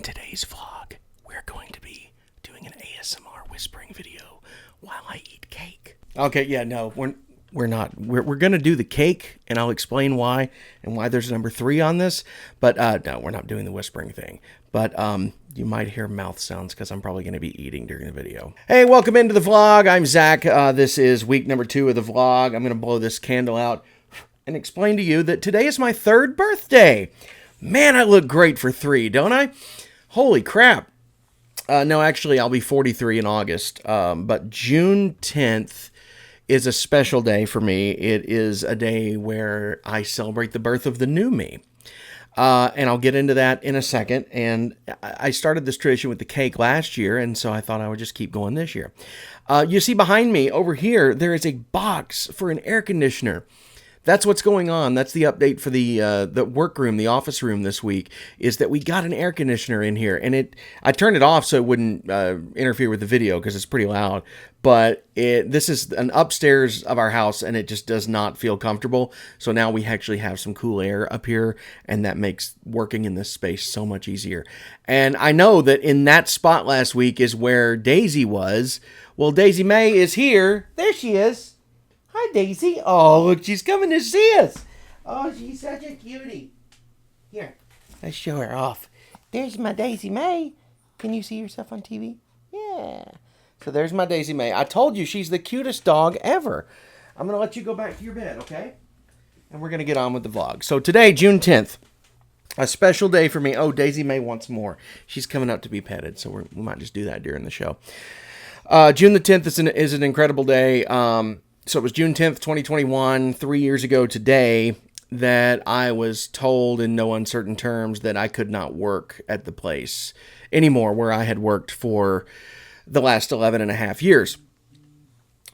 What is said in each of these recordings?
today's vlog, we're going to be doing an ASMR whispering video while I eat cake. Okay, yeah, no, we're not. We're going to do the cake, and I'll explain why and why there's number 3 on this. But no, we're not doing the whispering thing. But you might hear mouth sounds because I'm probably going to be eating during the video. Hey, welcome into the vlog. I'm Zach. This is week number 2 of the vlog. I'm going to blow this candle out and explain to you that today is my 3rd birthday. Man, I look great for 3, don't I? Holy crap. No, actually, I'll be 43 in August. But June 10th is a special day for me. It is a day where I celebrate the birth of the new me. And I'll get into that in a second. And I started this tradition with the cake last year, and so I thought I would just keep going this year. You see behind me over here, there is a box for an air conditioner. That's what's going on. That's the update for the workroom, the office room this week, is that we got an air conditioner in here. And I turned it off so it wouldn't interfere with the video because it's pretty loud. But this is an upstairs of our house, and it just does not feel comfortable. So now we actually have some cool air up here, and that makes working in this space so much easier. And I know that in that spot last week is where Daisy was. Well, Daisy May is here. There she is. Hi, Daisy. Oh, look, she's coming to see us. Oh, she's such a cutie. Here, let's show her off. There's my Daisy May. Can you see yourself on TV? Yeah. So there's my Daisy May. I told you she's the cutest dog ever. I'm going to let you go back to your bed, okay? And we're going to get on with the vlog. So today, June 10th, a special day for me. Oh, Daisy May wants more. She's coming up to be petted, so we might just do that during the show. June the 10th is an incredible day. So it was June 10th, 2021, 3 years ago today, that I was told in no uncertain terms that I could not work at the place anymore where I had worked for the last 11 and a half years.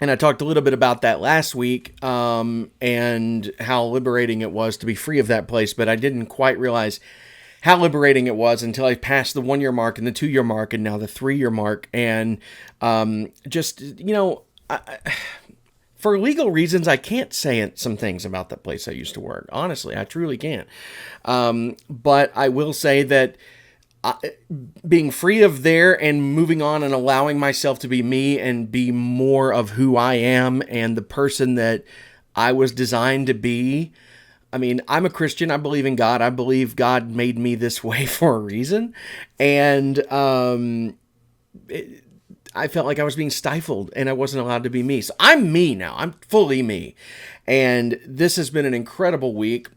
And I talked a little bit about that last week and how liberating it was to be free of that place, but I didn't quite realize how liberating it was until I passed the 1-year mark and the 2-year mark and now the 3-year mark. And just, you know, for legal reasons, I can't say some things about that place I used to work. Honestly, I truly can't. But I will say that being free of there and moving on and allowing myself to be me and be more of who I am and the person that I was designed to be. I mean, I'm a Christian. I believe in God. I believe God made me this way for a reason. And I felt like I was being stifled and I wasn't allowed to be me. So I'm me now. I'm fully me. And this has been an incredible week.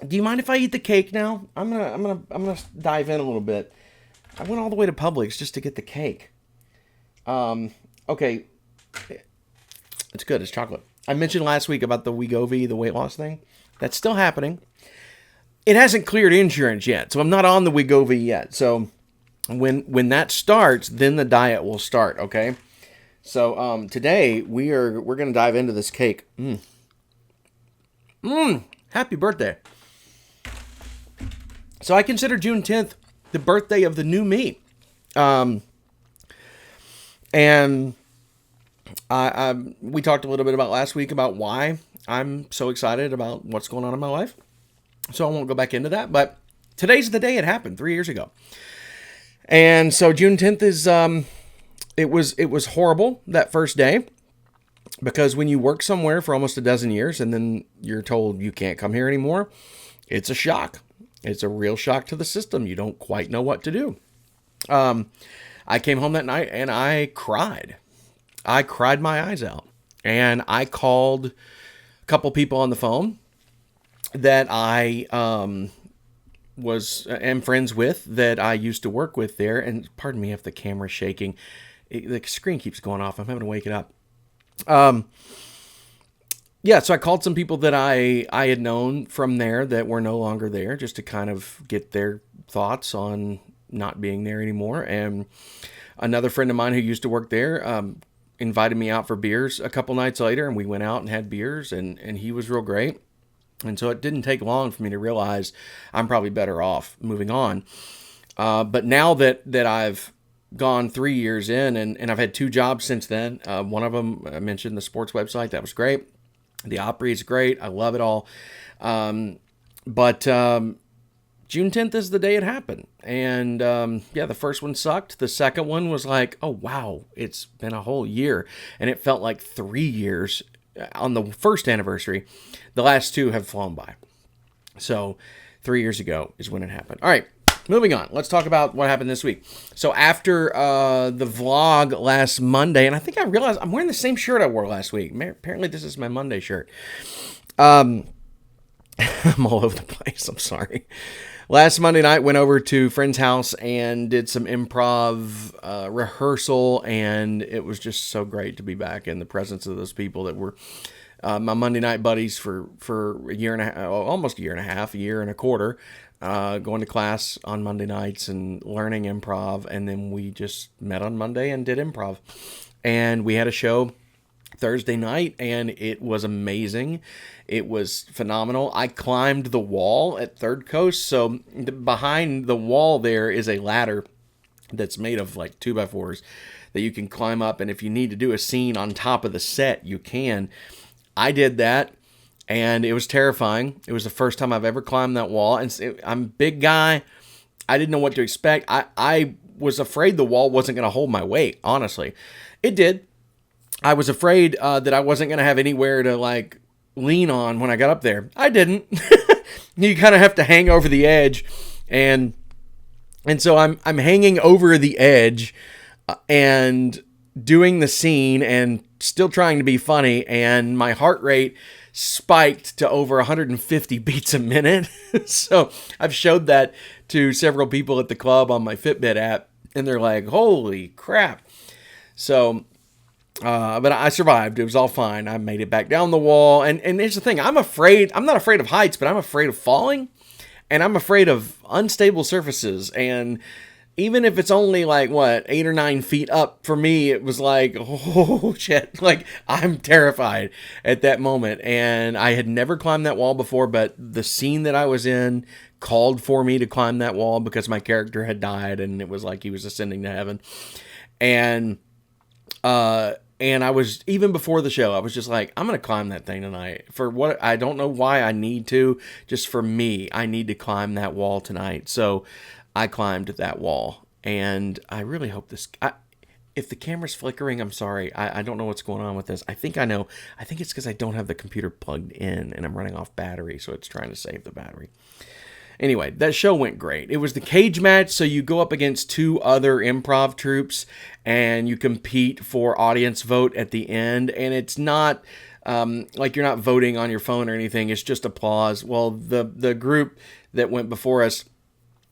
Do you mind if I eat the cake now? I'm gonna dive in a little bit. I went all the way to Publix just to get the cake. Okay. It's good. It's chocolate. I mentioned last week about the Wegovy, the weight loss thing. That's still happening. It hasn't cleared insurance yet, so I'm not on the Wegovy yet. So when that starts, then the diet will start, okay? So today we're going to dive into this cake. Happy birthday. So I consider June 10th the birthday of the new me. And we talked a little bit about last week about why I'm so excited about what's going on in my life. So I won't go back into that, but today's the day it happened 3 years ago. And so June 10th is, it was horrible that first day because when you work somewhere for almost a dozen years and then you're told you can't come here anymore, it's a shock. It's a real shock to the system. You don't quite know what to do. I came home that night and I cried. I cried my eyes out and I called a couple people on the phone that I, am friends with that I used to work with there. And pardon me if the camera's shaking. The screen keeps going off. I'm having to wake it up. Yeah, so I called some people that I had known from there that were no longer there just to kind of get their thoughts on not being there anymore. And another friend of mine who used to work there invited me out for beers a couple nights later, and we went out and had beers, and he was real great. And so it didn't take long for me to realize I'm probably better off moving on. But now that I've gone 3 years in and I've had 2 jobs since then, one of them, I mentioned the sports website. That was great. The Opry is great. I love it all. But June 10th is the day it happened. And the first one sucked. The second one was like, oh, wow, it's been a whole year. And it felt like 3 years on the first anniversary. The last two have flown by. So 3 years ago is when it happened. All right, moving on. Let's talk about what happened this week. So after the vlog last Monday, and I think I realized I'm wearing the same shirt I wore last week. Apparently this is my Monday shirt. I'm all over the place. I'm sorry. Last Monday night, went over to a friend's house and did some improv rehearsal, and it was just so great to be back in the presence of those people that were my Monday night buddies for a year and a half, almost a year and a half, a year and a quarter, going to class on Monday nights and learning improv, and then we just met on Monday and did improv, and we had a show Thursday night, and it was amazing. It was phenomenal. I climbed the wall at Third Coast, so behind the wall there is a ladder that's made of like 2x4s that you can climb up, and if you need to do a scene on top of the set, you can. I did that, and it was terrifying. It was the first time I've ever climbed that wall, and I'm a big guy. I didn't know what to expect. I was afraid the wall wasn't going to hold my weight, honestly. It did. I was afraid that I wasn't going to have anywhere to like lean on when I got up there. I didn't. You kind of have to hang over the edge, and so I'm hanging over the edge and doing the scene and still trying to be funny, and my heart rate spiked to over 150 beats a minute. So I've showed that to several people at the club on my Fitbit app, and they're like, "Holy crap!" So. But I survived. It was all fine. I made it back down the wall. And here's the thing. I'm not afraid of heights, but I'm afraid of falling. And I'm afraid of unstable surfaces. And even if it's only like, 8 or 9 feet up, for me, it was like, oh, shit. Like, I'm terrified at that moment. And I had never climbed that wall before, but the scene that I was in called for me to climb that wall because my character had died, and it was like he was ascending to heaven. And I was, even before the show, I was just like, I'm going to climb that thing tonight. For what, I don't know why I need to, just for me, I need to climb that wall tonight. So I climbed that wall, and I really hope if the camera's flickering, I'm sorry. I don't know what's going on with this. I think I know. I think it's because I don't have the computer plugged in, and I'm running off battery, so it's trying to save the battery. Anyway, that show went great. It was the cage match, so you go up against 2 other improv troupes, and you compete for audience vote at the end. And it's not like you're not voting on your phone or anything. It's just applause. Well, the group that went before us,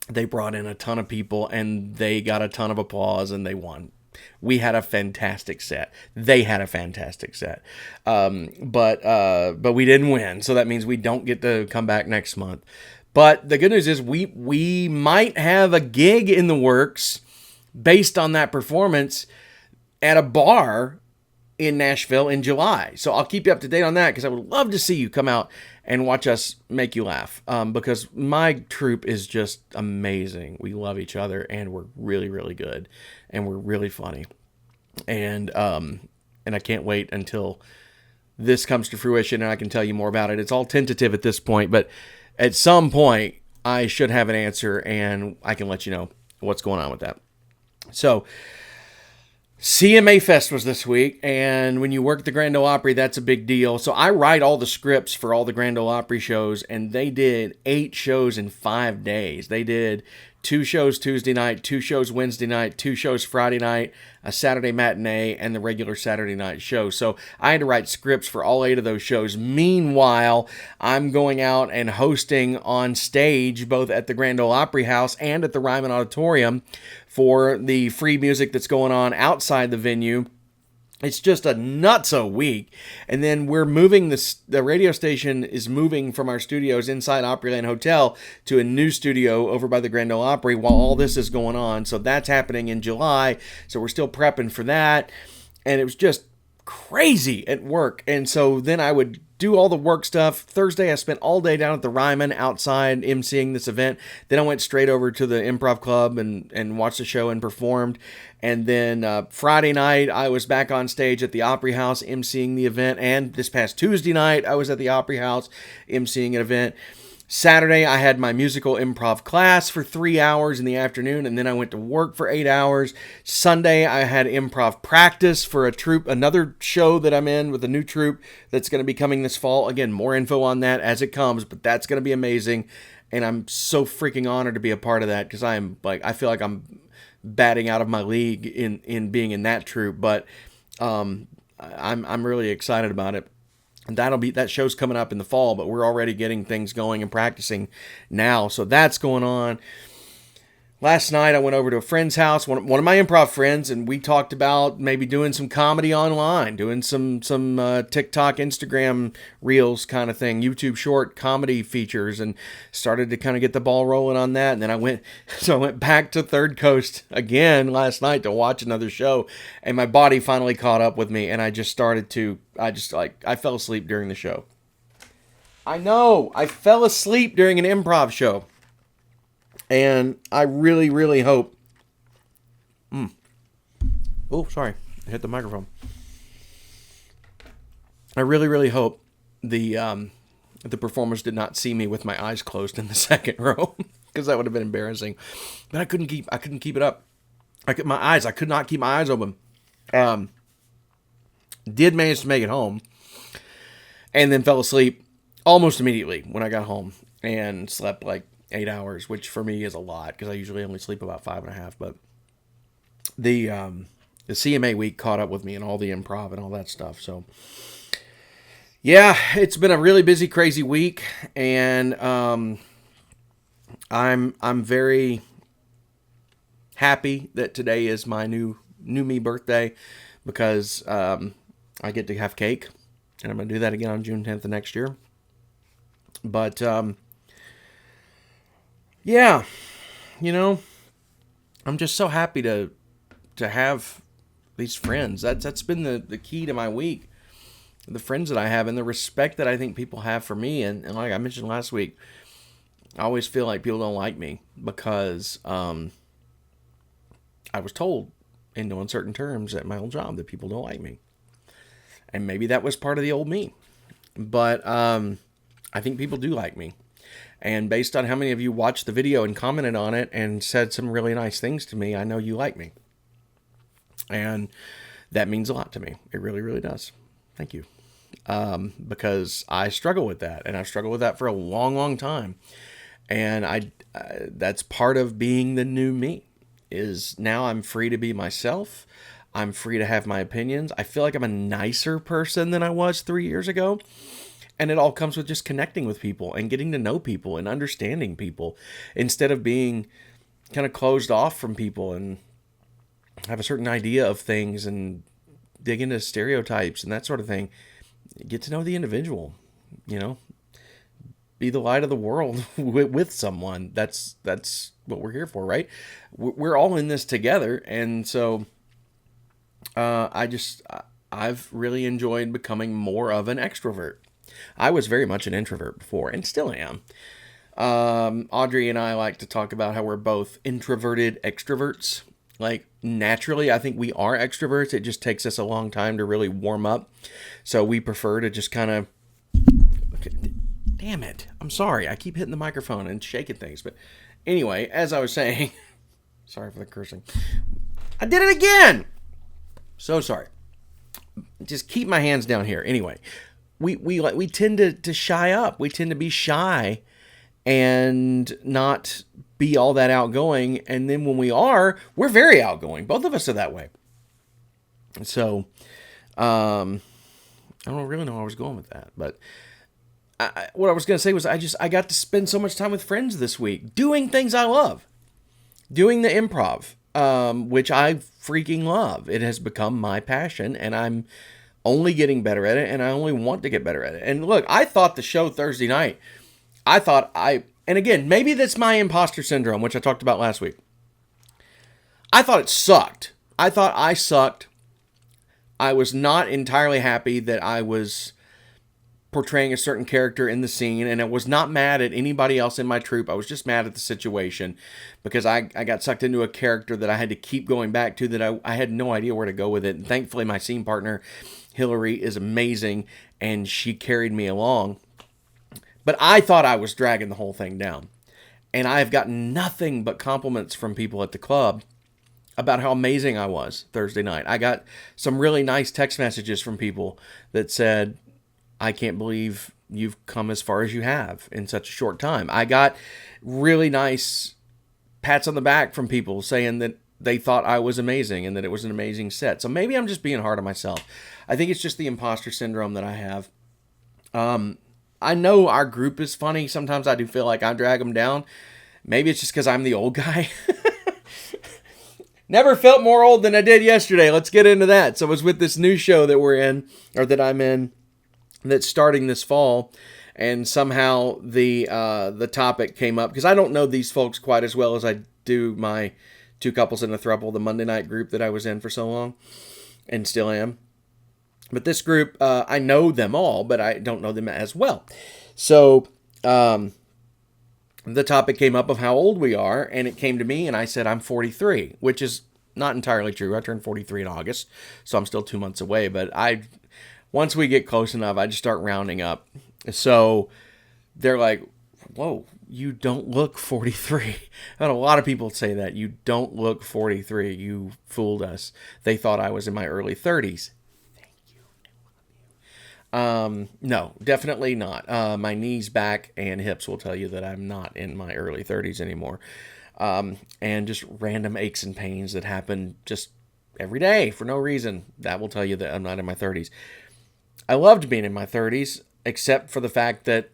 they brought in a ton of people, and they got a ton of applause, and they won. We had a fantastic set. They had a fantastic set. But we didn't win, so that means we don't get to come back next month. But the good news is we might have a gig in the works based on that performance at a bar in Nashville in July. So I'll keep you up to date on that, because I would love to see you come out and watch us make you laugh, because my troupe is just amazing. We love each other, and we're really, really good, and we're really funny. And I can't wait until this comes to fruition and I can tell you more about it. It's all tentative at this point, but at some point, I should have an answer, and I can let you know what's going on with that. So, CMA Fest was this week, and when you work at the Grand Ole Opry, that's a big deal. So I write all the scripts for all the Grand Ole Opry shows, and they did 8 shows in 5 days. They did 2 shows Tuesday night, 2 shows Wednesday night, 2 shows Friday night, a Saturday matinee, and the regular Saturday night show. So I had to write scripts for all 8 of those shows. Meanwhile, I'm going out and hosting on stage, both at the Grand Ole Opry House and at the Ryman Auditorium, for the free music that's going on outside the venue. It's just a nutso week. And then we're moving, the radio station is moving from our studios inside Opryland Hotel to a new studio over by the Grand Ole Opry while all this is going on. So that's happening in July. So we're still prepping for that. And it was just crazy at work. And so then I would do all the work stuff. Thursday, I spent all day down at the Ryman outside emceeing this event. Then I went straight over to the Improv Club and watched the show and performed. And then Friday night, I was back on stage at the Opry House emceeing the event. And this past Tuesday night, I was at the Opry House emceeing an event. Saturday, I had my musical improv class for 3 hours in the afternoon, and then I went to work for 8 hours. Sunday, I had improv practice for a troupe, another show that I'm in with a new troupe that's going to be coming this fall. Again, more info on that as it comes, but that's going to be amazing, and I'm so freaking honored to be a part of that because I feel like I'm batting out of my league in being in that troupe, but I'm really excited about it. That show's coming up in the fall, but we're already getting things going and practicing now. So that's going on. Last night I went over to a friend's house, one of my improv friends, and we talked about maybe doing some comedy online, doing some TikTok, Instagram reels kind of thing, YouTube short comedy features, and started to kind of get the ball rolling on that. And then I went back to Third Coast again last night to watch another show, and my body finally caught up with me, and I fell asleep during the show. I know, I fell asleep during an improv show. And I really, really hope... Oh, sorry. I hit the microphone. I really, really hope the performers did not see me with my eyes closed in the second row. Because that would have been embarrassing. But I couldn't keep it up. I could not keep my eyes open. Did manage to make it home. And then fell asleep almost immediately when I got home. And slept like 8 hours, which for me is a lot because I usually only sleep about 5.5. But the CMA week caught up with me and all the improv and all that stuff. So yeah, it's been a really busy, crazy week, and I'm very happy that today is my new me birthday because I get to have cake, and I'm gonna do that again on June 10th of next year. But yeah, I'm just so happy to have these friends. That's been the key to my week. The friends that I have and the respect that I think people have for me. And like I mentioned last week, I always feel like people don't like me because I was told in no uncertain terms at my old job that people don't like me. And maybe that was part of the old me. But I think people do like me. And based on how many of you watched the video and commented on it and said some really nice things to me, I know you like me. And that means a lot to me. It really, really does. Thank you. Because I struggle with that. And I've struggled with that for a long, long time. And that's part of being the new me. Is now I'm free to be myself. I'm free to have my opinions. I feel like I'm a nicer person than I was 3 years ago. And it all comes with just connecting with people and getting to know people and understanding people instead of being kind of closed off from people and have a certain idea of things and dig into stereotypes and that sort of thing. Get to know the individual, be the light of the world with someone. That's what we're here for, right? We're all in this together. And so I've really enjoyed becoming more of an extrovert. I was very much an introvert before and still am. Audrey and I like to talk about how we're both introverted extroverts. Like naturally, I think we are extroverts. It just takes us a long time to really warm up. So we prefer to just kind of... Damn it. I'm sorry. I keep hitting the microphone and shaking things. But anyway, as I was saying... Sorry for the cursing. I did it again! So sorry. Just keep my hands down here. Anyway, we tend to shy up. We tend to be shy and not be all that outgoing. And then when we are, we're very outgoing. Both of us are that way. So, I don't really know where I was going with that. But what I was going to say was I got to spend so much time with friends this week doing things I love. Doing the improv, which I freaking love. It has become my passion, and I'm only getting better at it, and I only want to get better at it. And look, I thought the show Thursday night, and again, maybe that's my imposter syndrome, which I talked about last week. I thought it sucked. I thought I sucked. I was not entirely happy that I was portraying a certain character in the scene, and I was not mad at anybody else in my troupe. I was just mad at the situation because I got sucked into a character that I had to keep going back to that I had no idea where to go with it. And thankfully, my scene partner, Hillary, is amazing, and she carried me along. But I thought I was dragging the whole thing down. And I have gotten nothing but compliments from people at the club about how amazing I was Thursday night. I got some really nice text messages from people that said, I can't believe you've come as far as you have in such a short time. I got really nice pats on the back from people saying that they thought I was amazing and that it was an amazing set. So maybe I'm just being hard on myself. I think it's just the imposter syndrome that I have. I know our group is funny. Sometimes I do feel like I drag them down. Maybe it's just because I'm the old guy. Never felt more old than I did yesterday. Let's get into that. So it was with this new show that we're in, or that I'm in, that's starting this fall. And somehow the topic came up, because I don't know these folks quite as well as I do my Two Couples and a Throuple, the Monday night group that I was in for so long and still am. But this group, I know them all, but I don't know them as well. So the topic came up of how old we are, and it came to me, and I said I'm 43, which is not entirely true. I turned 43 in August, so I'm still 2 months away. But once we get close enough, I just start rounding up. So they're like, whoa, you don't look 43. I had a lot of people say that. You don't look 43. You fooled us. They thought I was in my early 30s. No, definitely not. My knees, back, and hips will tell you that I'm not in my early 30s anymore. And just random aches and pains that happen just every day for no reason. That will tell you that I'm not in my 30s. I loved being in my 30s, except for the fact that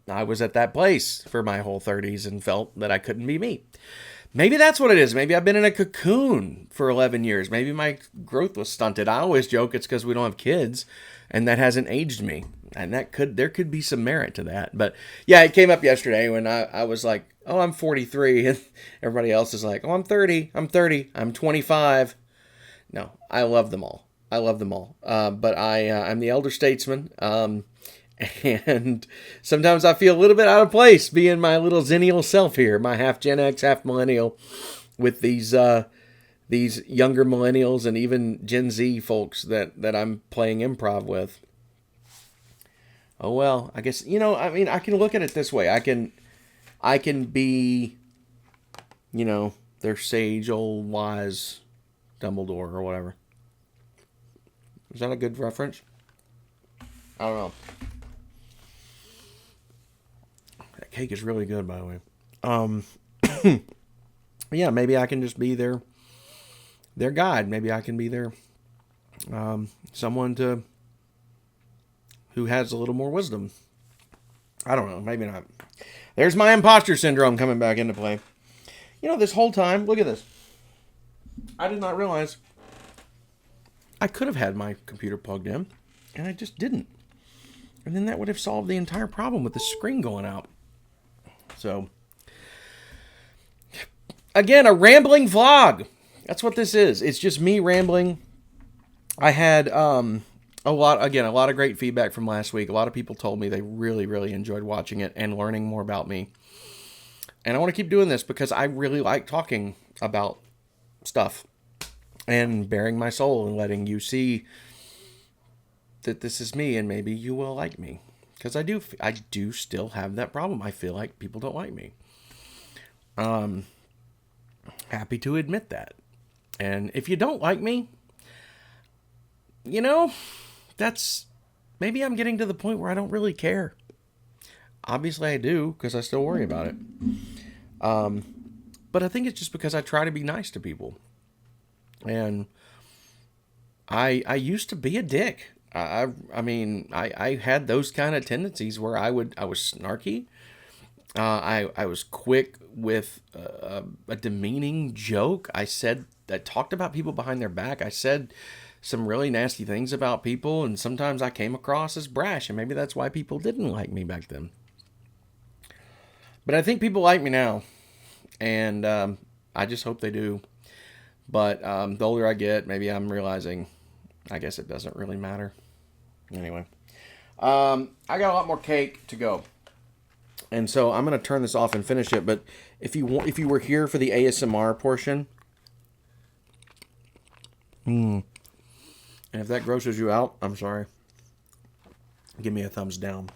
I was at that place for my whole 30s and felt that I couldn't be me. Maybe that's what it is. Maybe I've been in a cocoon for 11 years. Maybe my growth was stunted. I always joke it's because we don't have kids, and that hasn't aged me. And there could be some merit to that. But yeah, it came up yesterday when I was like, oh, I'm 43. And everybody else is like, oh, I'm 30. I'm 30. I'm 25. No, I love them all. I love them all. But I'm the elder statesman. And sometimes I feel a little bit out of place being my little zennial self here, my half Gen X, half millennial, with these younger millennials and even Gen Z folks that I'm playing improv with. Oh well, I guess, I mean, I can look at it this way. I can be, their sage old wise Dumbledore or whatever. Is that a good reference? I don't know. That cake is really good, by the way. Yeah, maybe I can just be their guide. Maybe I can be their someone who has a little more wisdom. I don't know. Maybe not. There's my imposter syndrome coming back into play. This whole time, look at this. I did not realize I could have had my computer plugged in, and I just didn't. And then that would have solved the entire problem with the screen going out. So, again, a rambling vlog. That's what this is. It's just me rambling. I had a lot of great feedback from last week. A lot of people told me they really, really enjoyed watching it and learning more about me. And I want to keep doing this because I really like talking about stuff and bearing my soul and letting you see that this is me and maybe you will like me. Because I do still have that problem. I feel like people don't like me. Happy to admit that. And if you don't like me, that's, maybe I'm getting to the point where I don't really care. Obviously I do, because I still worry about it. But I think it's just because I try to be nice to people. And I used to be a dick. I had those kind of tendencies where I was snarky. I was quick with a demeaning joke. I talked about people behind their back. I said some really nasty things about people, and sometimes I came across as brash, and maybe that's why people didn't like me back then. But I think people like me now, and I just hope they do. But the older I get, maybe I'm realizing, I guess it doesn't really matter. Anyway, I got a lot more cake to go, and so I'm gonna turn this off and finish it. But if you were here for the ASMR portion, and if that grosses you out, I'm sorry. Give me a thumbs down.